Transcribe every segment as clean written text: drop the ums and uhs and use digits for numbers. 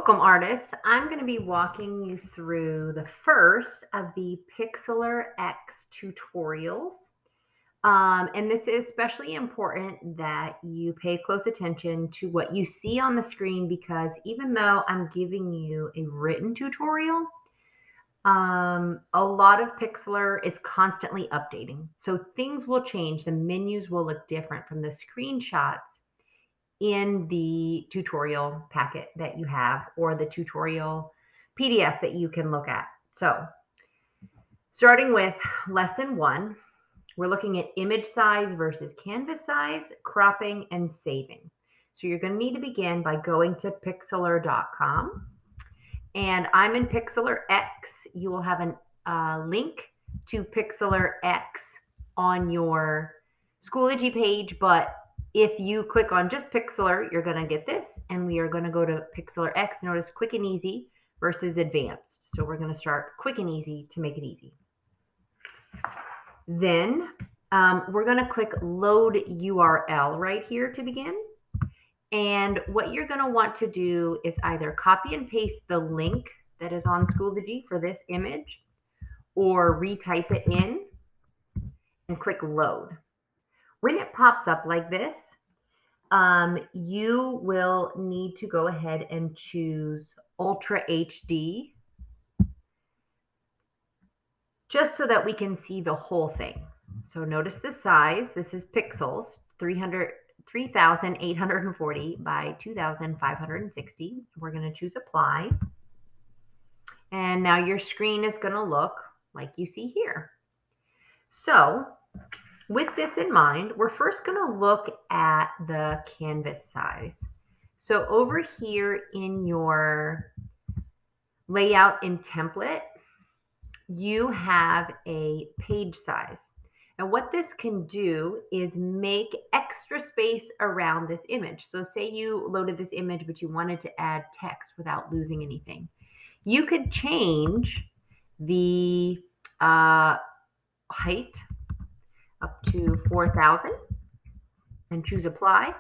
Welcome, artists. I'm going to be walking you through the first of the PIXLR X tutorials. And this is especially important that you pay close attention to what you see on the screen, because even though I'm giving you a written tutorial, a lot of PIXLR is constantly updating. So things will change. The menus will look different from the screenshots in the tutorial packet that you have, or the tutorial PDF that you can look at. So starting with lesson 1, we're looking at image size versus canvas size, cropping and saving. So you're going to need to begin by going to PIXLR.com, and I'm in PIXLR X. You will have a link to PIXLR X on your Schoology page, but if you click on just PIXLR, you're going to get this, and we are going to go to PIXLR X. Notice quick and easy versus advanced. So we're going to start quick and easy to make it easy. Then we're going to click load URL right here to begin. And what you're going to want to do is either copy and paste the link that is on Schoology for this image, or retype it in and click load. When it pops up like this, you will need to go ahead and choose Ultra HD, just so that we can see the whole thing. So notice the size. This is pixels, 3,840 by 2,560. We're going to choose apply. And now your screen is going to look like you see here. So with this in mind, we're first going to look at the canvas size. So over here in your layout in template, you have a page size. And what this can do is make extra space around this image. So say you loaded this image, but you wanted to add text without losing anything. You could change the height up to 4,000 and choose apply,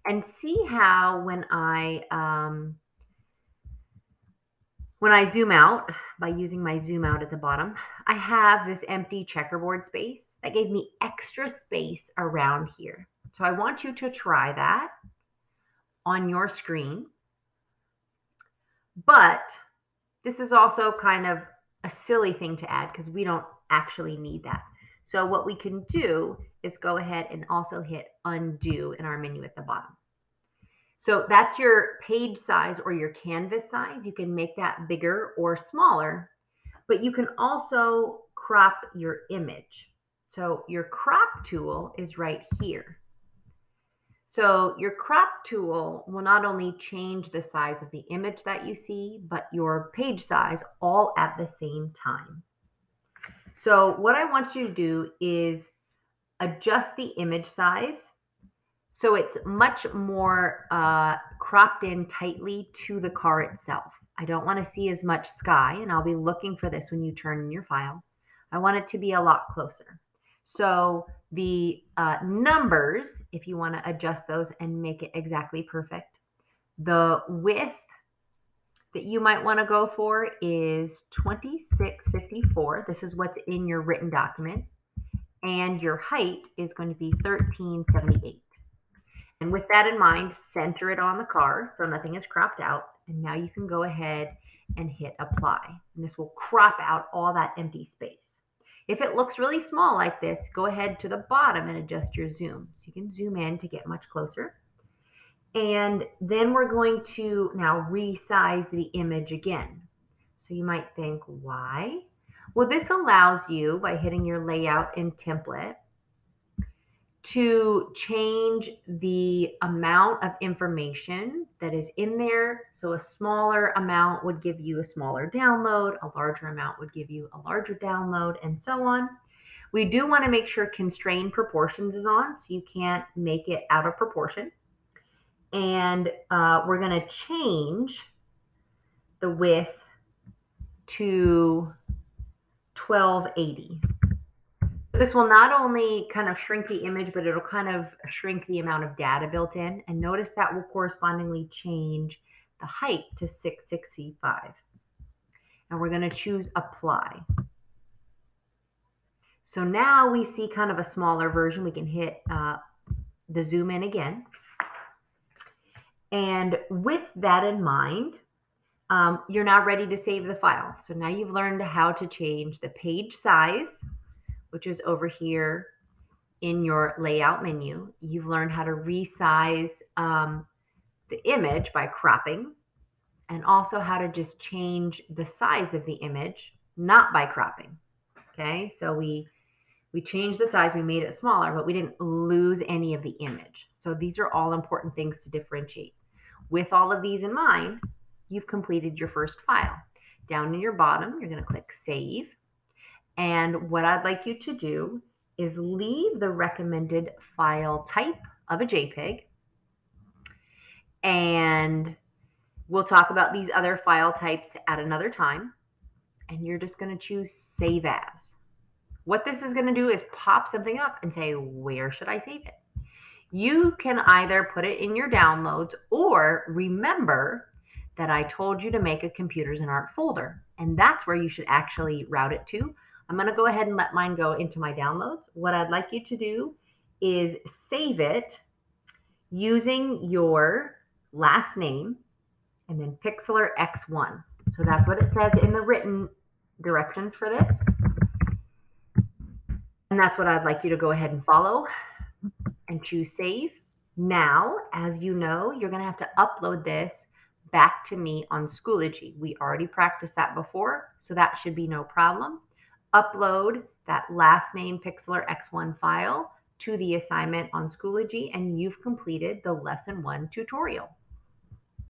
and see how when I zoom out by using my zoom out at the bottom, I have this empty checkerboard space that gave me extra space around here. So I want you to try that on your screen. But this is also kind of a silly thing to add because we don't actually need that. So what we can do is go ahead and also hit undo in our menu at the bottom. So that's your page size or your canvas size. You can make that bigger or smaller, but you can also crop your image. So your crop tool is right here. So your crop tool will not only change the size of the image that you see, but your page size all at the same time. So what I want you to do is adjust the image size so it's much more cropped in tightly to the car itself. I don't want to see as much sky, and I'll be looking for this when you turn in your file. I want it to be a lot closer. So the numbers, if you want to adjust those and make it exactly perfect, the width that you might want to go for is 2654. This is what's in your written document. And your height is going to be 1378. And with that in mind, center it on the car so nothing is cropped out. And now you can go ahead and hit apply. And this will crop out all that empty space. If it looks really small like this, go ahead to the bottom and adjust your zoom. So you can zoom in to get much closer. And then we're going to now resize the image again. So you might think, why? Well, this allows you, by hitting your layout in template, to change the amount of information that is in there. So a smaller amount would give you a smaller download, a larger amount would give you a larger download, and so on. We do want to make sure constrained proportions is on, so you can't make it out of proportion. And we're going to change the width to 1280. This will not only kind of shrink the image, but it'll kind of shrink the amount of data built in. And notice that will correspondingly change the height to 6 feet 5. And we're going to choose apply. So now we see kind of a smaller version. We can hit the zoom in again. And with that in mind, you're now ready to save the file. So now you've learned how to change the page size, which is over here in your layout menu. You've learned how to resize the image by cropping, and also how to just change the size of the image, not by cropping. Okay, so we changed the size, we made it smaller, but we didn't lose any of the image. So these are all important things to differentiate. With all of these in mind, you've completed your first file. Down in your bottom, you're going to click Save. And what I'd like you to do is leave the recommended file type of a JPEG. And we'll talk about these other file types at another time. And you're just going to choose Save As. What this is going to do is pop something up and say, where should I save it? You can either put it in your downloads, or remember that I told you to make a computers and art folder, and that's where you should actually route it to. I'm going to go ahead and let mine go into my downloads. What I'd like you to do is save it using your last name and then PIXLR X1. So that's what it says in the written directions for this. And that's what I'd like you to go ahead and follow and choose Save. Now, as you know, you're going to have to upload this back to me on Schoology. We already practiced that before, so that should be no problem. Upload that last name PIXLR X1 file to the assignment on Schoology, and you've completed the Lesson 1 tutorial.